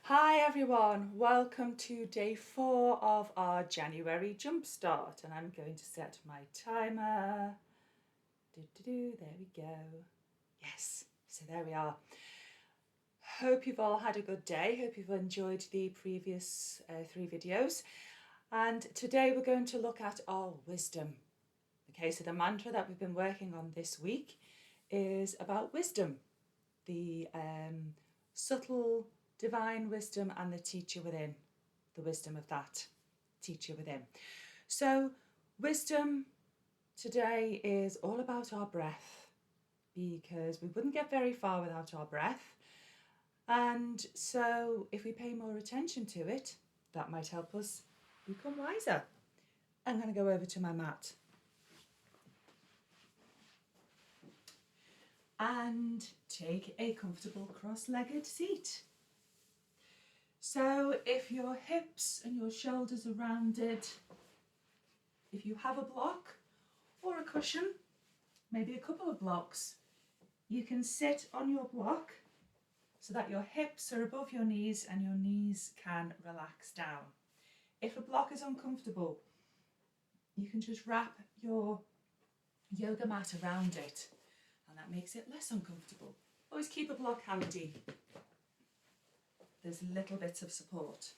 Hi everyone, welcome to day 4 of our January Jumpstart, and I'm going to set my timer. There we go. Yes, so there we are. Hope you've all had a good day. Hope you've enjoyed the previous 3 videos. And today we're going to look at our wisdom. Okay, so the mantra that we've been working on this week is about wisdom, the subtle divine wisdom and the teacher within, the wisdom of that teacher within. So wisdom today is all about our breath, because we wouldn't get very far without our breath. And so if we pay more attention to it, that might help us become wiser. I'm going to go over to my mat and take a comfortable cross-legged seat. So if your hips and your shoulders are rounded, if you have a block or a cushion, maybe a couple of blocks, you can sit on your block so that your hips are above your knees and your knees can relax down. If a block is uncomfortable, you can just wrap your yoga mat around it, and that makes it less uncomfortable. Always keep a block handy. There's little bits of support.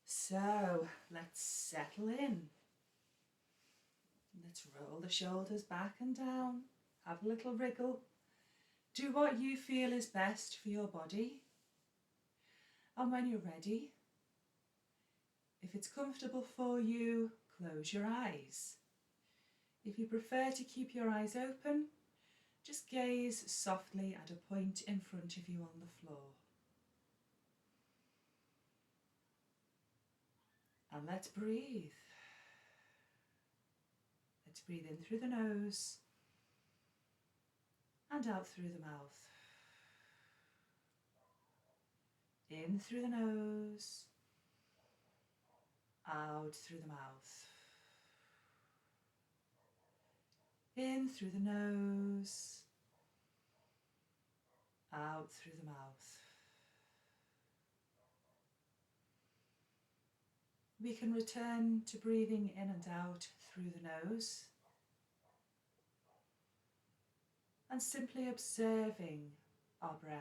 So let's settle in. Let's roll the shoulders back and down. Have a little wriggle. Do what you feel is best for your body. And when you're ready, if it's comfortable for you, close your eyes. If you prefer to keep your eyes open, just gaze softly at a point in front of you on the floor. And let's breathe. Let's breathe in through the nose and out through the mouth. In through the nose, out through the mouth. In through the nose, out through the mouth. We can return to breathing in and out through the nose and simply observing our breath.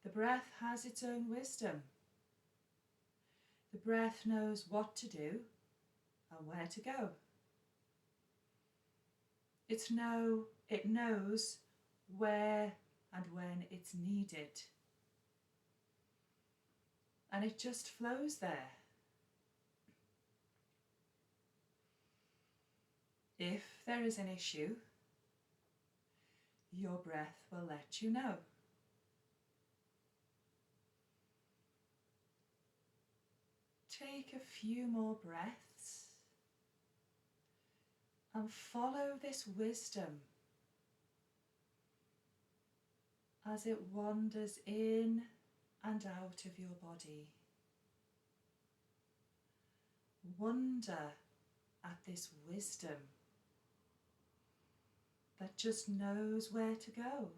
The breath has its own wisdom. The breath knows what to do and where to go. It knows where and when it's needed. And it just flows there. If there is an issue, your breath will let you know. Take a few more breaths and follow this wisdom as it wanders in and out of your body. Wonder at this wisdom that just knows where to go.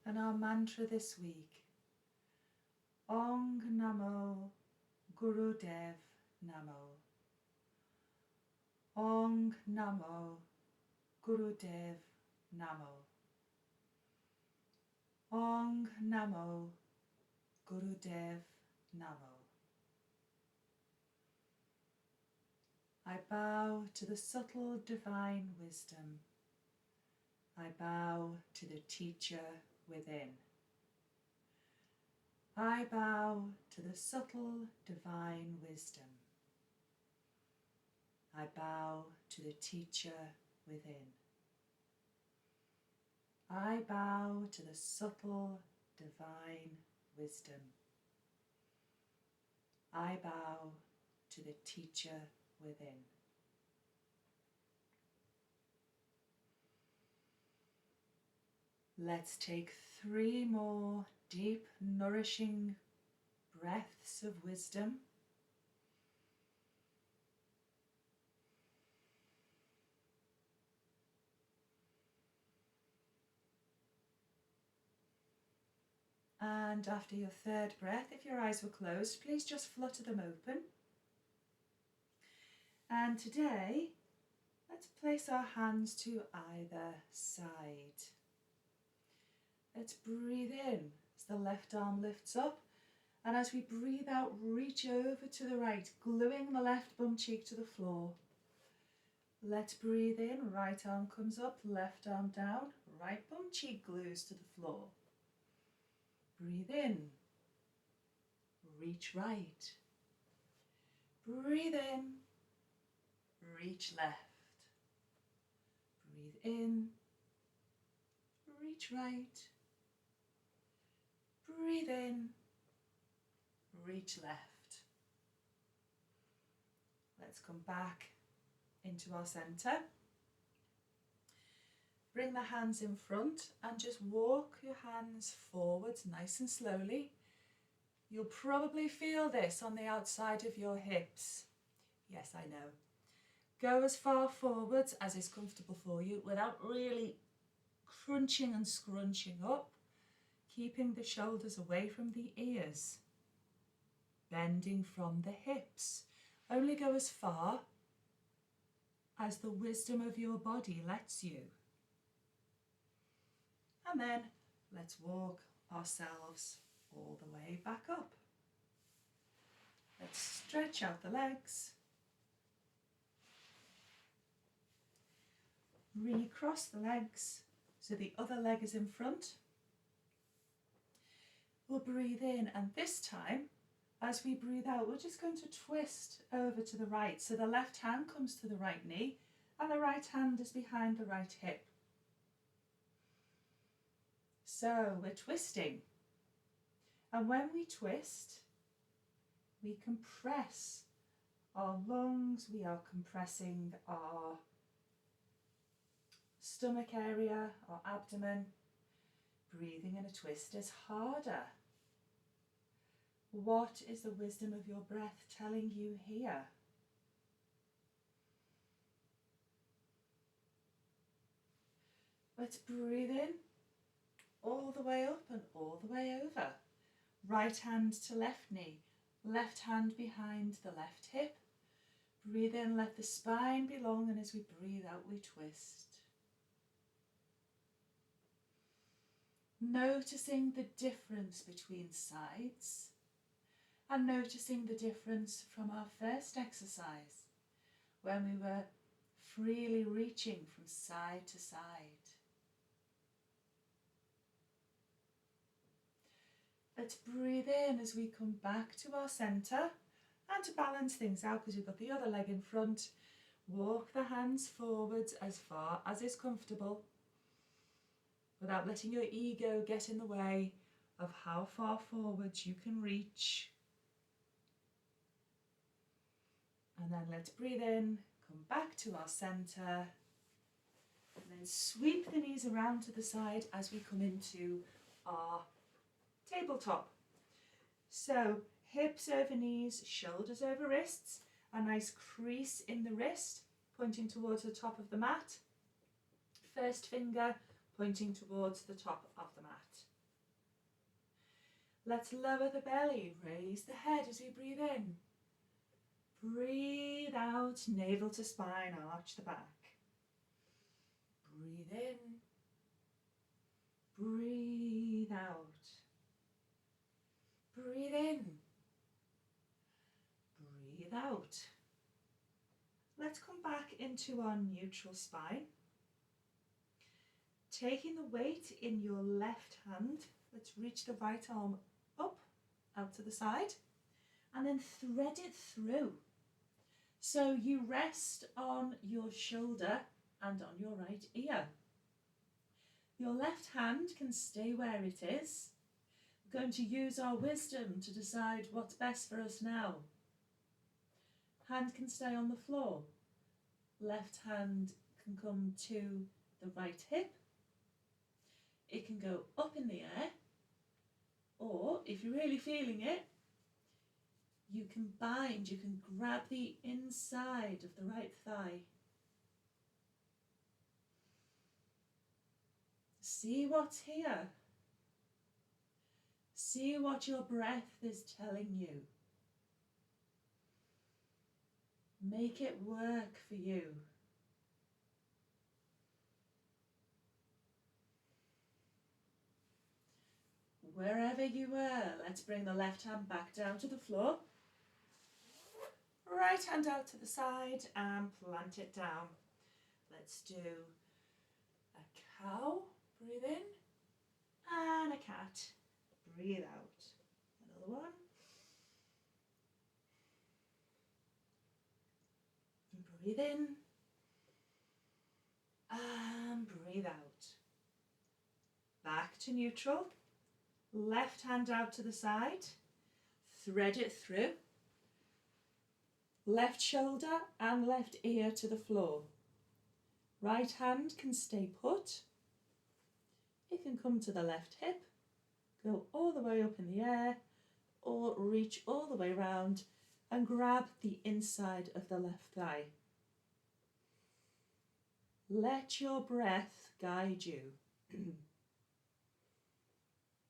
And our mantra this week, Ong Namo Gurudev Namo. Ong Namo Gurudev Namo. Ong Namo Gurudev Namo. I bow to the subtle divine wisdom. I bow to the teacher within. I bow to the subtle divine wisdom. I bow to the teacher within. I bow to the subtle divine wisdom. I bow to the teacher within. Let's take 3 more deep, nourishing breaths of wisdom. And after your 3rd breath, if your eyes were closed, please just flutter them open. And today, let's place our hands to either side. Let's breathe in as the left arm lifts up, and as we breathe out, reach over to the right, gluing the left bum cheek to the floor. Let's breathe in, right arm comes up, left arm down, right bum cheek glues to the floor. Breathe in, reach right. Breathe in, reach left. Breathe in, reach right. Breathe in, reach left. Let's come back into our centre. Bring the hands in front and just walk your hands forwards nice and slowly. You'll probably feel this on the outside of your hips. Yes, I know. Go as far forwards as is comfortable for you without really crunching and scrunching up, keeping the shoulders away from the ears. Bending from the hips. Only go as far as the wisdom of your body lets you. And then let's walk ourselves all the way back up. Let's stretch out the legs. Recross the legs so the other leg is in front. We'll breathe in, and this time, as we breathe out, we're just going to twist over to the right. So the left hand comes to the right knee and the right hand is behind the right hip. So we're twisting. And when we twist, we compress our lungs, we are compressing our stomach area, our abdomen. Breathing in a twist is harder. What is the wisdom of your breath telling you here? Let's breathe in, all the way up and all the way over. Right hand to left knee, left hand behind the left hip. Breathe in, let the spine be long, and as we breathe out, we twist. Noticing the difference between sides and noticing the difference from our first exercise when we were freely reaching from side to side. Let's breathe in as we come back to our centre, and to balance things out, because we've got the other leg in front, walk the hands forwards as far as is comfortable without letting your ego get in the way of how far forwards you can reach. And then let's breathe in, come back to our centre, and then sweep the knees around to the side as we come into our tabletop. So hips over knees, shoulders over wrists, a nice crease in the wrist pointing towards the top of the mat. First finger pointing towards the top of the mat. Let's lower the belly, raise the head as we breathe in. Breathe out, navel to spine, arch the back. Breathe in. Breathe out. Breathe in. Breathe out. Let's come back into our neutral spine. Taking the weight in your left hand, let's reach the right arm up, out to the side, and then thread it through. So you rest on your shoulder and on your right ear. Your left hand can stay where it is. We're going to use our wisdom to decide what's best for us now. Hand can stay on the floor. Left hand can come to the right hip. It can go up in the air, or if you're really feeling it, you can grab the inside of the right thigh. See what's here. See what your breath is telling you. Make it work for you. Wherever you were, let's bring the left hand back down to the floor. Right hand out to the side and plant it down. Let's do a cow, breathe in, and a cat, breathe out. Another one. Breathe in and breathe out. Back to neutral. Left hand out to the side. Thread it through. Left shoulder and left ear to the floor. Right hand can stay put. It can come to the left hip, go all the way up in the air, or reach all the way round and grab the inside of the left thigh. Let your breath guide you.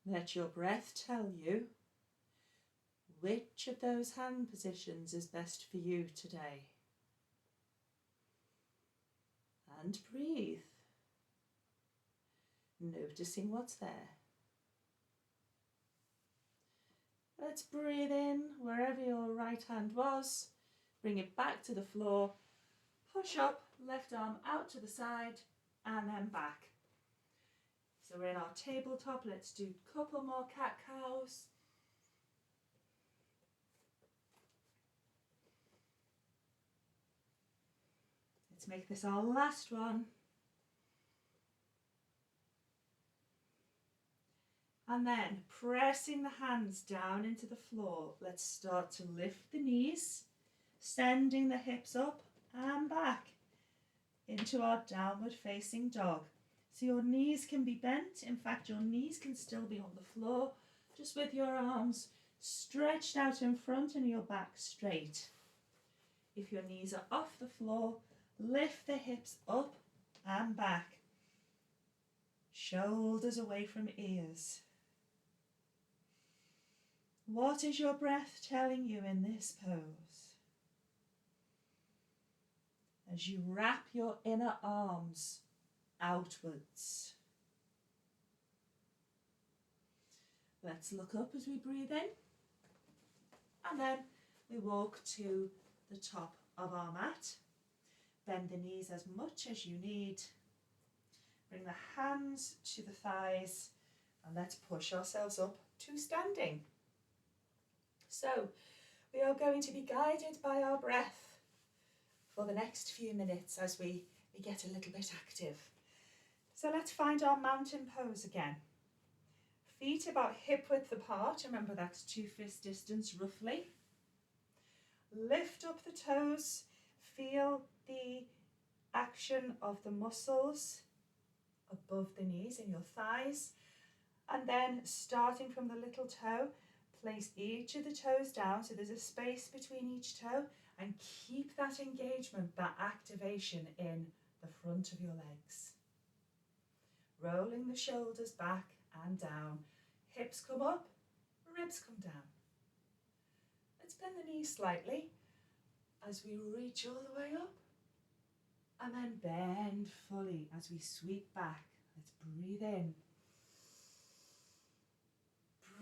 Let your breath tell you which of those hand positions is best for you today. And breathe, noticing what's there. Let's breathe in wherever your right hand was, bring it back to the floor, push up, left arm out to the side and then back. So we're in our tabletop, let's do a couple more cat-cows. Let's make this our last one. And then pressing the hands down into the floor, let's start to lift the knees, sending the hips up and back into our downward facing dog. So your knees can be bent. In fact, your knees can still be on the floor, just with your arms stretched out in front and your back straight. If your knees are off the floor, lift the hips up and back. Shoulders away from ears. What is your breath telling you in this pose? As you wrap your inner arms outwards. Let's look up as we breathe in. And then we walk to the top of our mat. Bend the knees as much as you need. Bring the hands to the thighs and let's push ourselves up to standing. So we are going to be guided by our breath for the next few minutes as we get a little bit active. So let's find our mountain pose again. Feet about hip width apart, remember that's 2 fist distance roughly. Lift up the toes, feel the action of the muscles above the knees in your thighs, and then starting from the little toe, place each of the toes down so there's a space between each toe, and keep that engagement, that activation in the front of your legs. Rolling the shoulders back and down, hips come up, ribs come down. Let's bend the knees slightly as we reach all the way up, and then bend fully as we sweep back. Let's breathe in.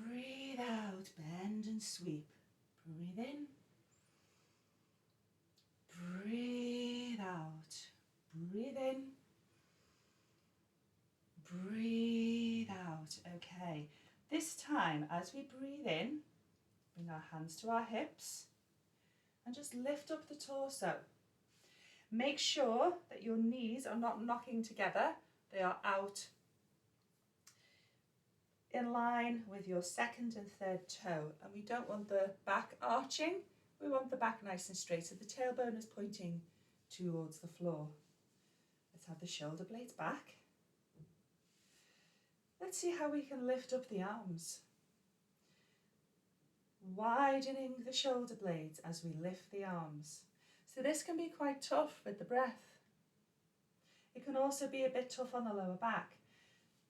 Breathe out, bend and sweep. Breathe in. Breathe out. Breathe in. Breathe out. Okay, this time as we breathe in, bring our hands to our hips and just lift up the torso. Make sure that your knees are not knocking together, they are out in line with your second and third toe, and we don't want the back arching, we want the back nice and straight, so the tailbone is pointing towards the floor. Let's have the shoulder blades back. Let's see how we can lift up the arms. Widening the shoulder blades as we lift the arms. So this can be quite tough with the breath. It can also be a bit tough on the lower back,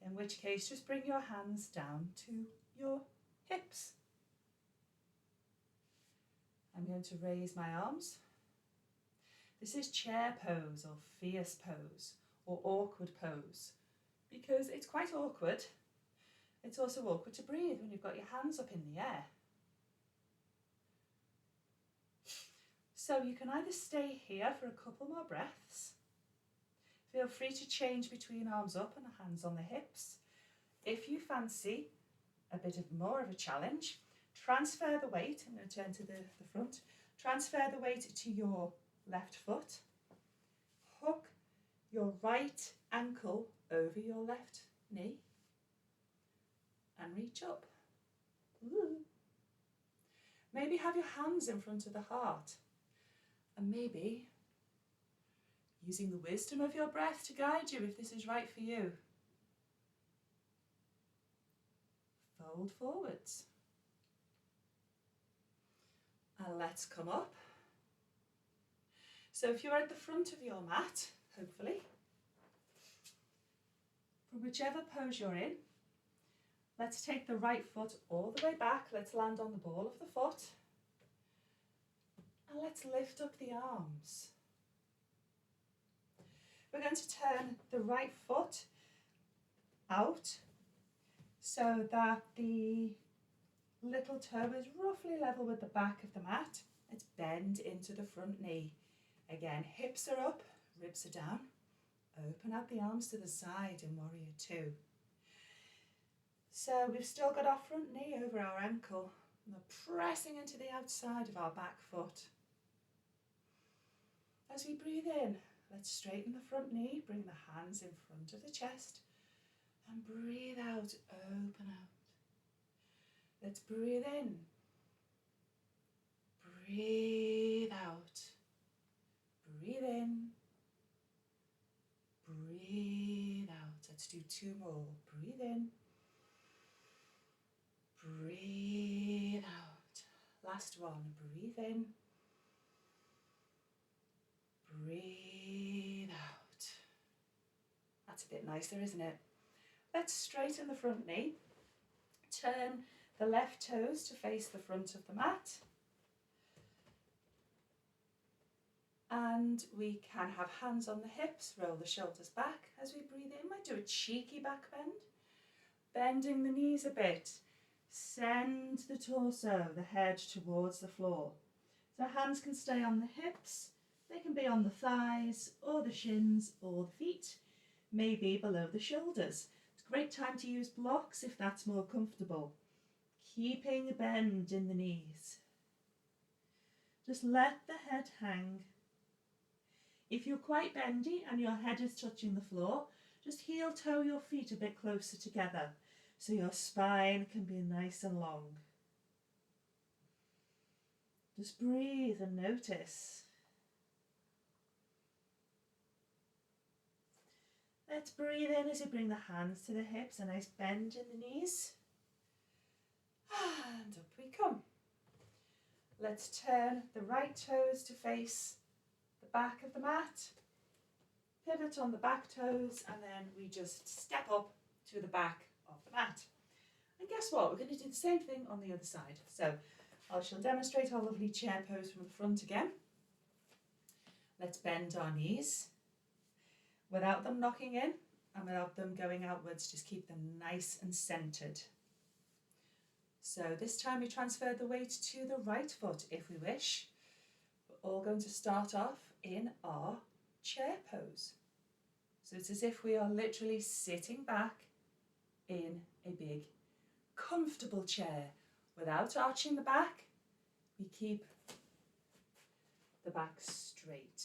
in which case just bring your hands down to your hips. I'm going to raise my arms. This is chair pose or fierce pose or awkward pose, because it's quite awkward. It's also awkward to breathe when you've got your hands up in the air. So you can either stay here for a couple more breaths. Feel free to change between arms up and hands on the hips. If you fancy a bit of more of a challenge, transfer the weight. I'm going to turn to the front. Transfer the weight to your left foot. Hook your right ankle over your left knee and reach up. Ooh. Maybe have your hands in front of the heart, and maybe using the wisdom of your breath to guide you if this is right for you. Fold forwards. And let's come up. So if you're at the front of your mat, hopefully, from whichever pose you're in, let's take the right foot all the way back. Let's land on the ball of the foot. And let's lift up the arms. We're going to turn the right foot out so that the little toe is roughly level with the back of the mat. Let's bend into the front knee. Again, hips are up, ribs are down. Open out the arms to the side in Warrior Two. So we've still got our front knee over our ankle. And we're pressing into the outside of our back foot. As we breathe in, let's straighten the front knee, bring the hands in front of the chest, and breathe out, open out. Let's breathe in, breathe out, breathe in, breathe out. Let's do two more. Breathe in, breathe out. Last one, breathe in, breathe out. That's a bit nicer, isn't it? Let's straighten the front knee. Turn the left toes to face the front of the mat. And we can have hands on the hips, roll the shoulders back as we breathe in. Might do a cheeky back bend. Bending the knees a bit. Send the torso, the head towards the floor. So hands can stay on the hips. They can be on the thighs or the shins or the feet, maybe below the shoulders. It's a great time to use blocks if that's more comfortable. Keeping a bend in the knees. Just let the head hang. If you're quite bendy and your head is touching the floor, just heel toe your feet a bit closer together so your spine can be nice and long. Just breathe and notice. Let's breathe in as you bring the hands to the hips, a nice bend in the knees. And up we come. Let's turn the right toes to face the back of the mat. Pivot on the back toes, and then we just step up to the back of the mat. And guess what? We're going to do the same thing on the other side. So I shall demonstrate our lovely chair pose from the front again. Let's bend our knees without them knocking in and without them going outwards. Just keep them nice and centered. So this time we transfer the weight to the right foot if we wish. We're all going to start off in our chair pose. So it's as if we are literally sitting back in a big comfortable chair without arching the back. We keep the back straight.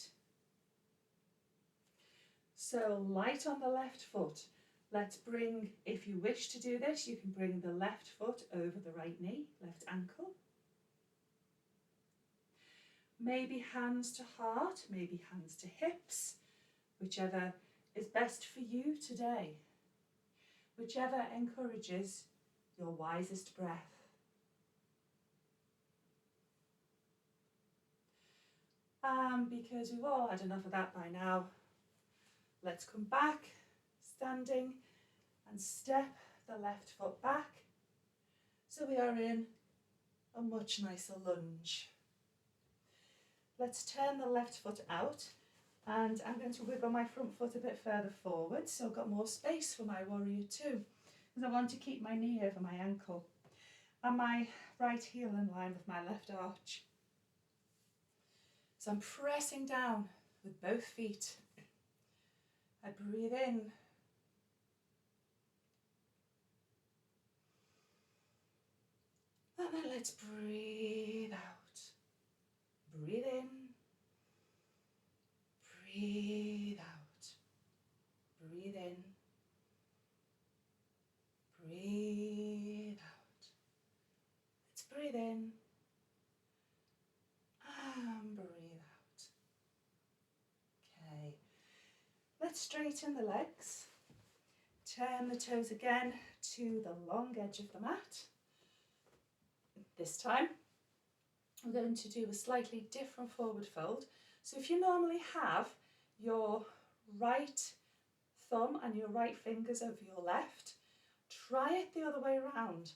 So light on the left foot. Let's bring, if you wish to do this, you can bring the left foot over the right knee, left ankle. Maybe hands to heart, maybe hands to hips, whichever is best for you today. Whichever encourages your wisest breath. Because we've all had enough of that by now, let's come back, standing, and step the left foot back. So we are in a much nicer lunge. Let's turn the left foot out, and I'm going to wiggle my front foot a bit further forward so I've got more space for my warrior two, because I want to keep my knee over my ankle and my right heel in line with my left arch. So I'm pressing down with both feet. I breathe in. And then let's breathe out. Breathe in. Breathe out. Breathe in. Breathe out. Let's breathe in. And breathe out. Okay. Let's straighten the legs. Turn the toes again to the long edge of the mat. This time, we're going to do a slightly different forward fold. So if you normally have your right thumb and your right fingers over your left, try it the other way around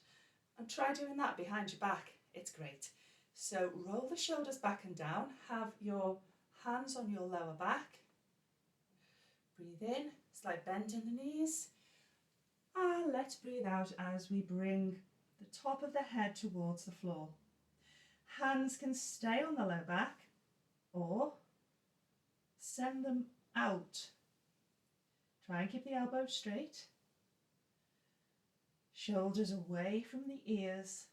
and try doing that behind your back. It's great. So roll the shoulders back and down, have your hands on your lower back. Breathe in, slight bend in the knees. And let's breathe out as we bring the top of the head towards the floor. Hands can stay on the low back or send them out. Try and keep the elbows straight. Shoulders away from the ears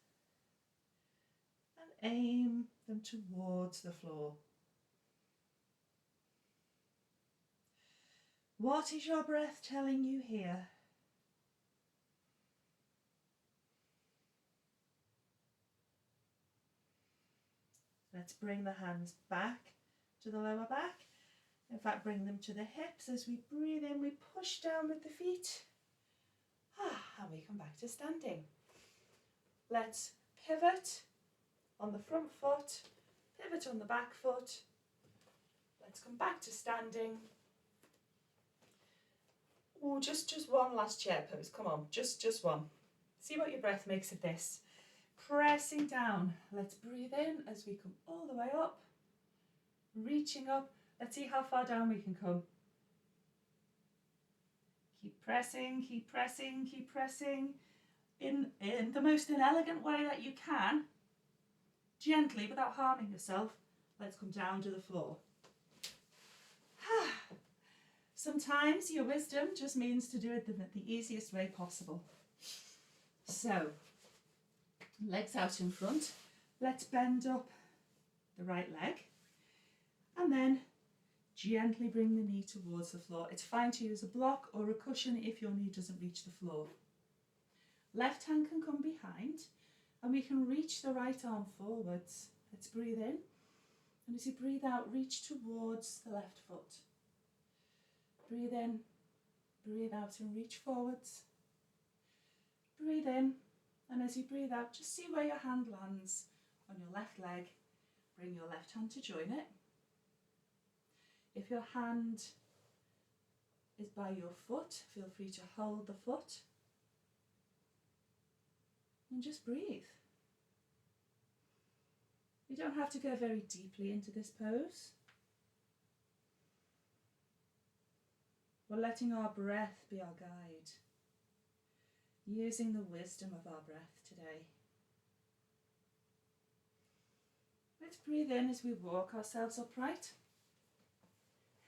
and aim them towards the floor. What is your breath telling you here? Let's bring the hands back to the lower back. In fact, bring them to the hips. As we breathe in, we push down with the feet. And we come back to standing. Let's pivot on the front foot, pivot on the back foot. Let's come back to standing. Oh, just one last chair pose. Come on, just one. See what your breath makes of this. Pressing down. Let's breathe in as we come all the way up. Reaching up. Let's see how far down we can come. Keep pressing, keep pressing, keep pressing. In the most inelegant way that you can. Gently, without harming yourself. Let's come down to the floor. Sometimes your wisdom just means to do it the easiest way possible. So, legs out in front. Let's bend up the right leg. And then gently bring the knee towards the floor. It's fine to use a block or a cushion if your knee doesn't reach the floor. Left hand can come behind and we can reach the right arm forwards. Let's breathe in. And as you breathe out, reach towards the left foot. Breathe in, breathe out and reach forwards. Breathe in, and as you breathe out, just see where your hand lands on your left leg. Bring your left hand to join it. If your hand is by your foot, feel free to hold the foot. And just breathe. You don't have to go very deeply into this pose. We're letting our breath be our guide, using the wisdom of our breath today. Let's breathe in as we walk ourselves upright.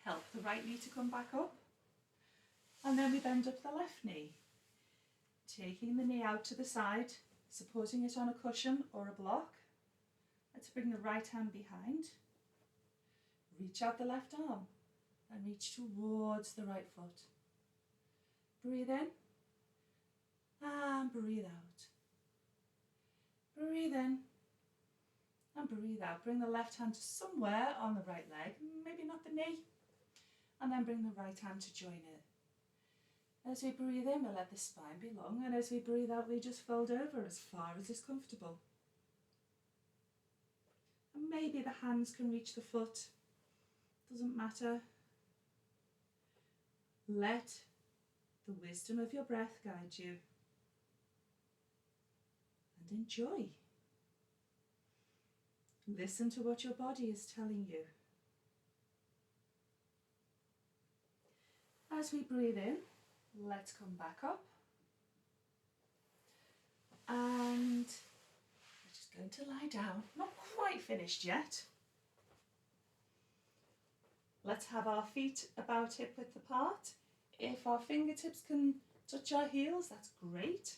Help the right knee to come back up. And then we bend up the left knee, taking the knee out to the side, supporting it on a cushion or a block. Let's bring the right hand behind. Reach out the left arm and reach towards the right foot. breathe in and breathe out. Breathe in and breathe out. Bring the left hand to somewhere on the right leg, maybe not the knee, and then bring the right hand to join it. As we breathe in, we let the spine be long, and as we breathe out, we just fold over as far as is comfortable. And maybe the hands can reach the foot, doesn't matter. Let the wisdom of your breath guide you, and enjoy. Listen to what your body is telling you. As we breathe in, let's come back up. And we're just going to lie down. Not quite finished yet. Let's have our feet about hip width apart. If our fingertips can touch our heels, that's great.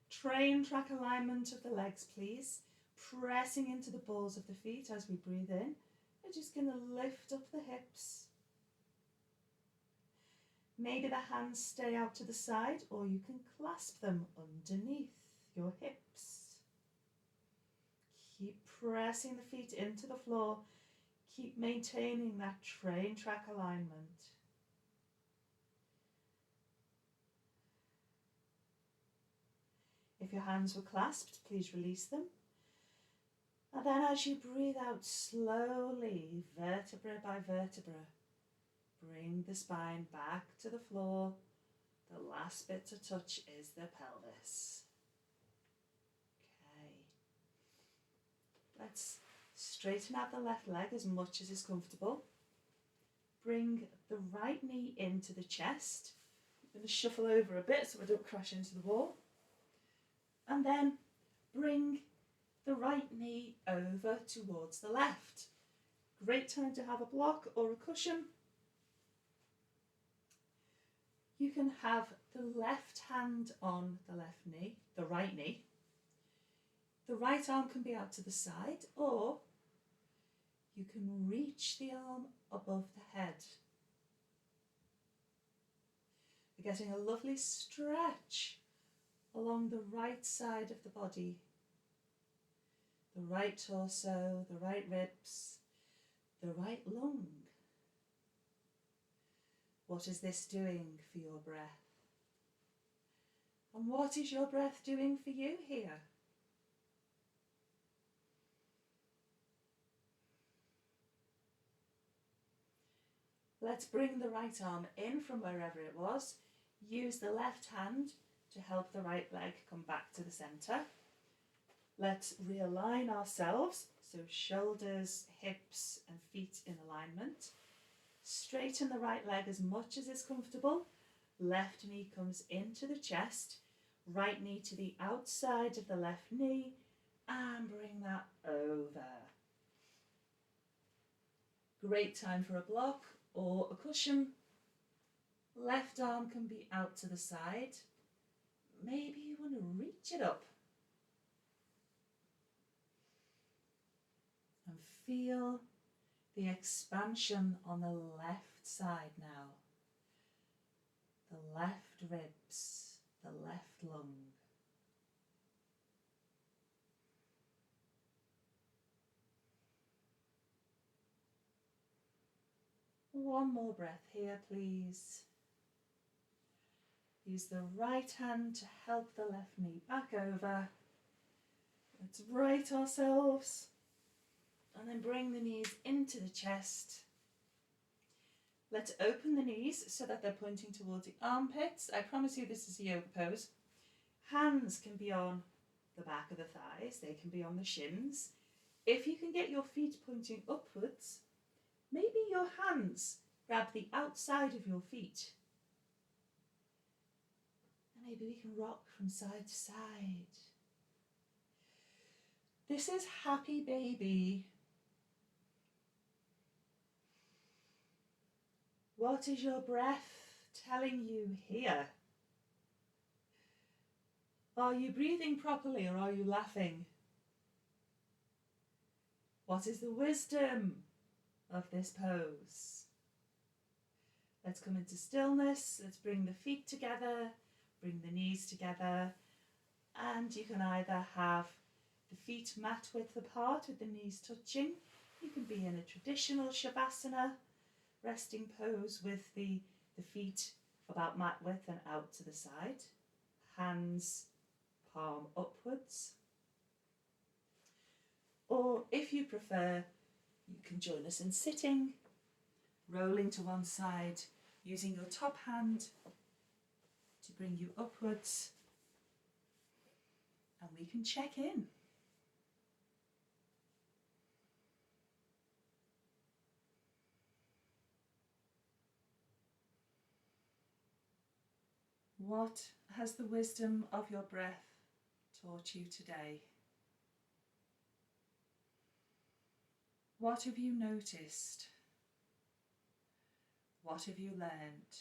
Train track alignment of the legs, please. Pressing into the balls of the feet as we breathe in. We're just going to lift up the hips. Maybe the hands stay out to the side, or you can clasp them underneath your hips. Keep pressing the feet into the floor. Keep maintaining that train track alignment. If your hands were clasped, please release them. And then as you breathe out slowly, vertebra by vertebra, bring the spine back to the floor. The last bit to touch is the pelvis. Okay. Let's straighten out the left leg as much as is comfortable. Bring the right knee into the chest. I'm going to shuffle over a bit so I don't crash into the wall. And then bring the right knee over towards the left. Great time to have a block or a cushion. You can have the left hand on the left knee, the right knee. The right arm can be out to the side, or you can reach the arm above the head. We're getting a lovely stretch along the right side of the body. The right torso, the right ribs, the right lung. What is this doing for your breath? And what is your breath doing for you here? Let's bring the right arm in from wherever it was. Use the left hand to help the right leg come back to the centre. Let's realign ourselves, so shoulders, hips and feet in alignment. Straighten the right leg as much as is comfortable. Left knee comes into the chest, right knee to the outside of the left knee, and bring that over. Great time for a block or a cushion. Left arm can be out to the side. Maybe you want to reach it up. And feel the expansion on the left side now. The left ribs, the left lung. One more breath here, please. Use the right hand to help the left knee back over. Let's right ourselves. And then bring the knees into the chest. Let's open the knees so that they're pointing towards the armpits. I promise you this is a yoga pose. Hands can be on the back of the thighs. They can be on the shins. If you can get your feet pointing upwards, maybe your hands grab the outside of your feet. And maybe we can rock from side to side. This is happy baby. What is your breath telling you here? Are you breathing properly or are you laughing? What is the wisdom of this pose? Let's come into stillness. Let's bring the feet together, bring the knees together, and you can either have the feet mat width apart with the knees touching. You can be in a traditional Shavasana, resting pose with the feet about mat width and out to the side. Hands palm upwards. Or if you prefer, you can join us in sitting, rolling to one side, using your top hand to bring you upwards, and we can check in. What has the wisdom of your breath taught you today? What have you noticed? What have you learned?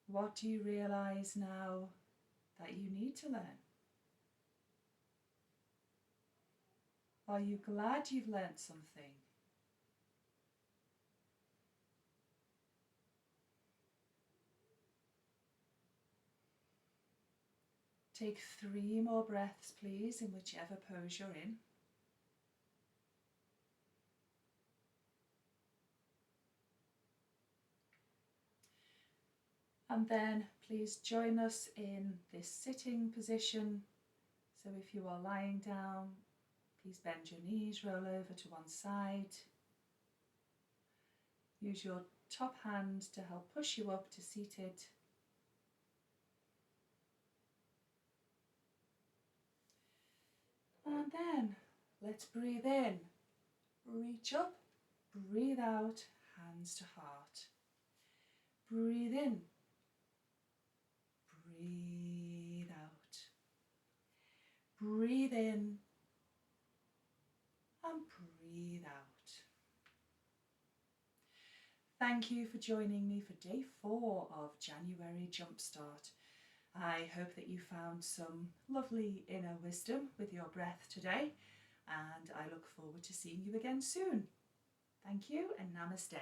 What do you realise now that you need to learn? Are you glad you've learnt something? Take 3 more breaths, please, in whichever pose you're in. And then please join us in this sitting position. So if you are lying down, please bend your knees, roll over to one side. Use your top hand to help push you up to seated. And then let's breathe in, reach up, breathe out, hands to heart. Breathe in, breathe out. Breathe in and breathe out. Thank you for joining me for day 4 of January Jumpstart. I hope that you found some lovely inner wisdom with your breath today, and I look forward to seeing you again soon. Thank you and namaste.